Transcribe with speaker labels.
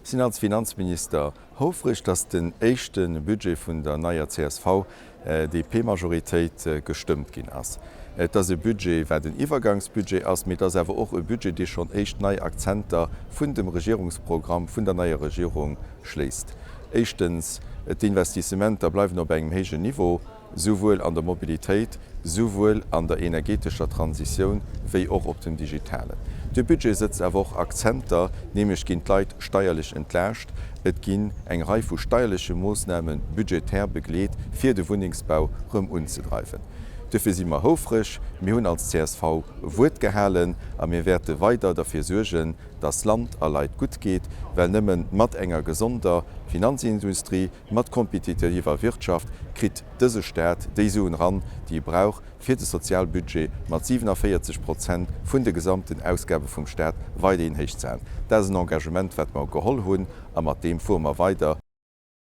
Speaker 1: sind als Finanzminister hoffrig, dass den echten Budget vun der neuer CSV DP-Majoritéit gestimmt gin ass. Das Budget war den Iwergangsbudget ass mit das awer och e Budget, die schon echt neii Akzenter vun dem Regierungsprogramm vun der neue Regierung schläst. Echtens d'Investissementer bleiwen op engem hege Niveau, sowohl an der Mobilitéit, sowohl an der energetischer Transition wéi och op dem Digitale. De Budget setzt awer auch Akzenter, nämlich ginn Leiit steierlich entlärscht, et ginn eng Reif vu steierliche Moosnamen budgetär begleet fir de Wohnungsbau rum unzugreifen. Dëfir si immer houfrech, mir hunn als CSV Wut gehalen, a mir werte weiter dafir suergen, dass Land a Leiit gut geht, well nëmmen mat enger gesonder Finanzindustrie, mat kompetitiver Wirtschaft krit dëse Staat déi Suen ran, die brauch fir de Sozialbudget mat 47% vun de gesamten Ausgabe vum Staat weide in heich zahlen. Dat is ein Engagement, wat ma geholl hunn, a mat dem fuhr ma weiter